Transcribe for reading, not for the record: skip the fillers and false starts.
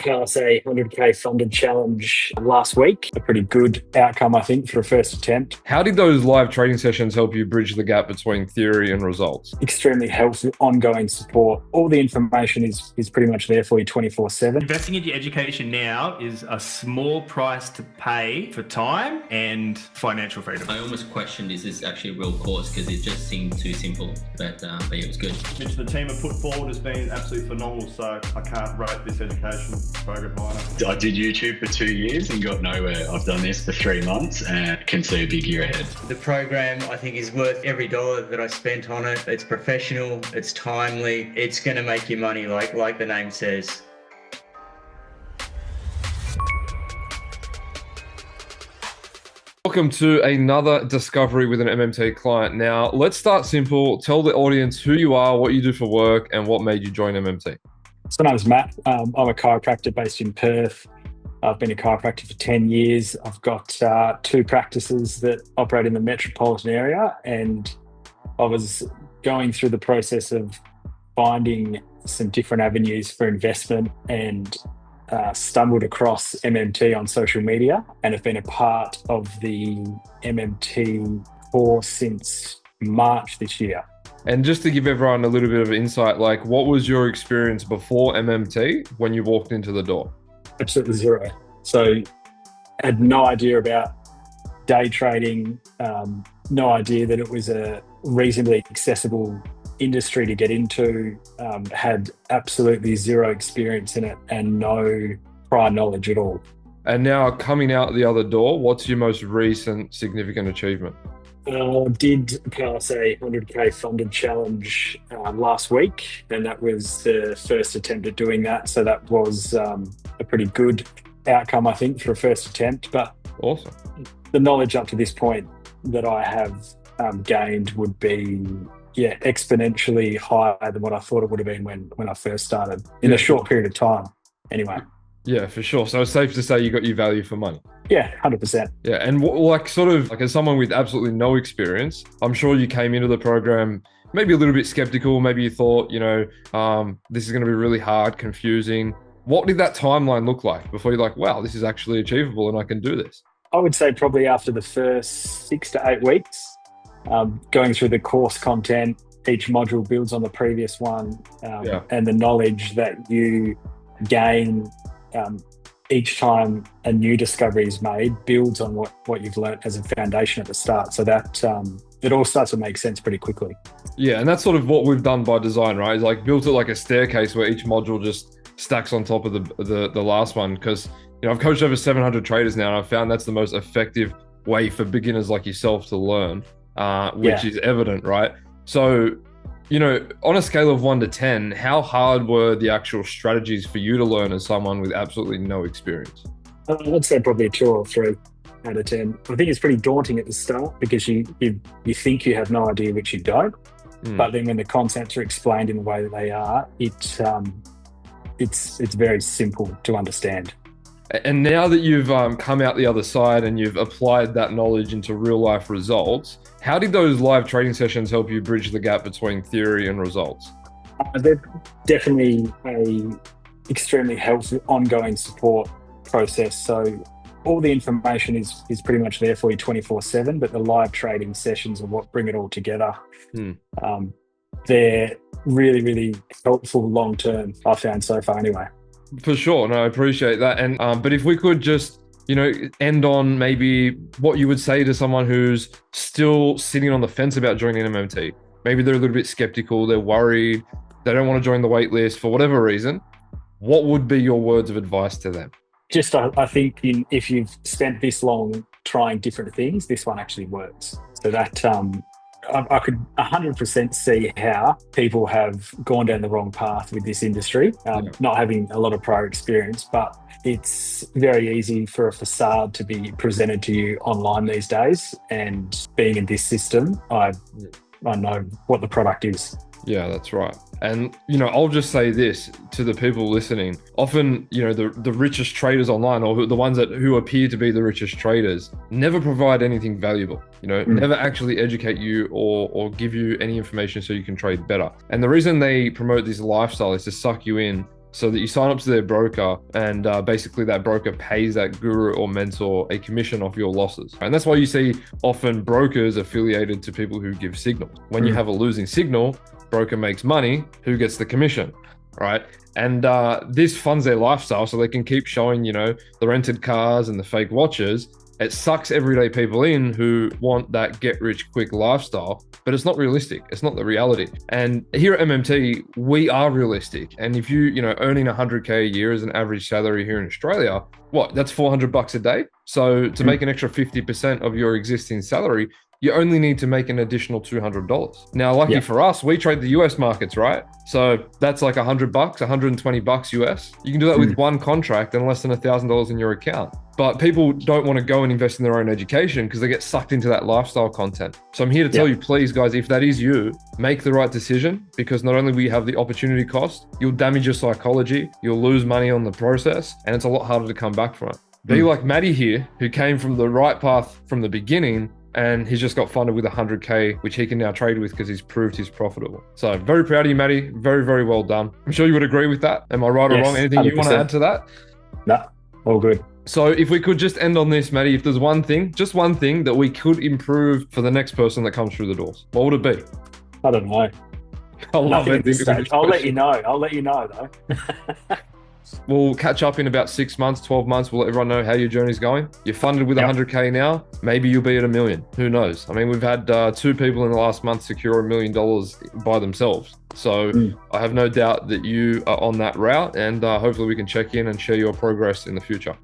pass a 100K funded challenge last week. A pretty good outcome, I think, for a first attempt. How did those live trading sessions help you bridge the gap between theory and results? Extremely helpful, ongoing support. All the information is pretty much there for you 24/7. Investing in your education now is a small price to pay for time and financial freedom. I almost questioned, is this actually a real course? Because it just seemed too simple, but it was good. Which the team have put forward has been absolutely phenomenal, so I can't rate this education program higher. I did YouTube for 2 years and got nowhere. I've done this for 3 months and can see a big year ahead. The program, I think, is worth every dollar that I spent on it. It's professional, it's timely, it's going to make you money like the name says. Welcome to another discovery with an MMT client. Now, let's start simple. Tell the audience who you are, what you do for work, and what made you join MMT. So my name's Matt. I'm a chiropractor based in Perth. I've been a chiropractor for 10 years. I've got 2 practices that operate in the metropolitan area, and I was going through the process of finding some different avenues for investment and stumbled across MMT on social media and have been a part of the MMT course since March this year. And just to give everyone a little bit of insight, like what was your experience before MMT when you walked into the door? Absolutely zero. So I had no idea about day trading, no idea that it was a reasonably accessible industry to get into, had absolutely zero experience in it and no prior knowledge at all. And now coming out the other door, what's your most recent significant achievement? I did pass a 100K funded challenge last week, and that was the first attempt at doing that. So that was a pretty good outcome, I think, for a first attempt. But awesome. The knowledge up to this point that I have gained would be exponentially higher than what I thought it would have been when I first started in a short period of time. Anyway. Yeah, for sure. So it's safe to say you got your value for money. Yeah, 100%. Yeah, and as someone with absolutely no experience, I'm sure you came into the program maybe a little bit skeptical. Maybe you thought, this is going to be really hard, confusing. What did that timeline look like before you're like, wow, this is actually achievable and I can do this? I would say probably after the first 6 to 8 weeks, going through the course content, each module builds on the previous one, and the knowledge that you gain each time a new discovery is made builds on what you've learned as a foundation at the start. So that it all starts to make sense pretty quickly. Yeah, and that's sort of what we've done by design, right? It's like built it like a staircase where each module just stacks on top of the last one. Because I've coached over 700 traders now, and I've found that's the most effective way for beginners like yourself to learn, which is evident, right? So, on a scale of 1 to 10, how hard were the actual strategies for you to learn as someone with absolutely no experience? I'd say probably a 2 or 3 out of 10. I think it's pretty daunting at the start because you think you have no idea, which you don't. But then when the concepts are explained in the way that they are, it's very simple to understand. And now that you've come out the other side and you've applied that knowledge into real life results, how did those live trading sessions help you bridge the gap between theory and results? They're definitely a extremely helpful, ongoing support process. So all the information is pretty much there for you 24/7, but the live trading sessions are what bring it all together. They're really, really helpful long term, I've found so far anyway. For sure. No, I appreciate that. And but if we could just, end on maybe what you would say to someone who's still sitting on the fence about joining MMT. Maybe they're a little bit skeptical, they're worried, they don't want to join the wait list for whatever reason. What would be your words of advice to them? Just, I think if you've spent this long trying different things, this one actually works. So that I could 100% see how people have gone down the wrong path with this industry, not having a lot of prior experience, but it's very easy for a facade to be presented to you online these days. And being in this system, I know what the product is. Yeah, that's right. And, I'll just say this to the people listening. Often, the richest traders online, or the ones who appear to be the richest traders, never provide anything valuable, never actually educate you or give you any information so you can trade better. And the reason they promote this lifestyle is to suck you in so that you sign up to their broker, and basically that broker pays that guru or mentor a commission off your losses. And that's why you see often brokers affiliated to people who give signals. When you have a losing signal, broker makes money, who gets the commission, right? And this funds their lifestyle so they can keep showing, you know, the rented cars and the fake watches. It sucks everyday people in who want that get rich quick lifestyle, but it's not realistic. It's not the reality. And here at MMT, we are realistic. And if you know, earning 100K a year as an average salary here in Australia, what, that's $400 a day. So to make an extra 50% of your existing salary, you only need to make an additional $200. Now, lucky for us, we trade the US markets, right? So that's like $100, $120 US. You can do that with one contract and less than $1,000 in your account. But people don't want to go and invest in their own education because they get sucked into that lifestyle content. So I'm here to tell you, please, guys, if that is you, make the right decision, because not only will you have the opportunity cost, you'll damage your psychology, you'll lose money on the process, and it's a lot harder to come back from it. Be like Maddie here, who came from the right path from the beginning, and he's just got funded with 100K, which he can now trade with because he's proved he's profitable. So very proud of you, Maddie. Very, very well done. I'm sure you would agree with that. Am I right or wrong? Anything 100%. You want to add to that? No, all good. So if we could just end on this, Maddie, if there's one thing, just one thing that we could improve for the next person that comes through the doors, what would it be? I don't know. I love it. I'll let you know. I'll let you know, though. We'll catch up in about 6 months, 12 months. We'll let everyone know how your journey's going. You're funded with 100K now. Maybe you'll be at $1 million. Who knows? I mean, we've had 2 people in the last month secure $1 million by themselves. So I have no doubt that you are on that route, and hopefully we can check in and share your progress in the future.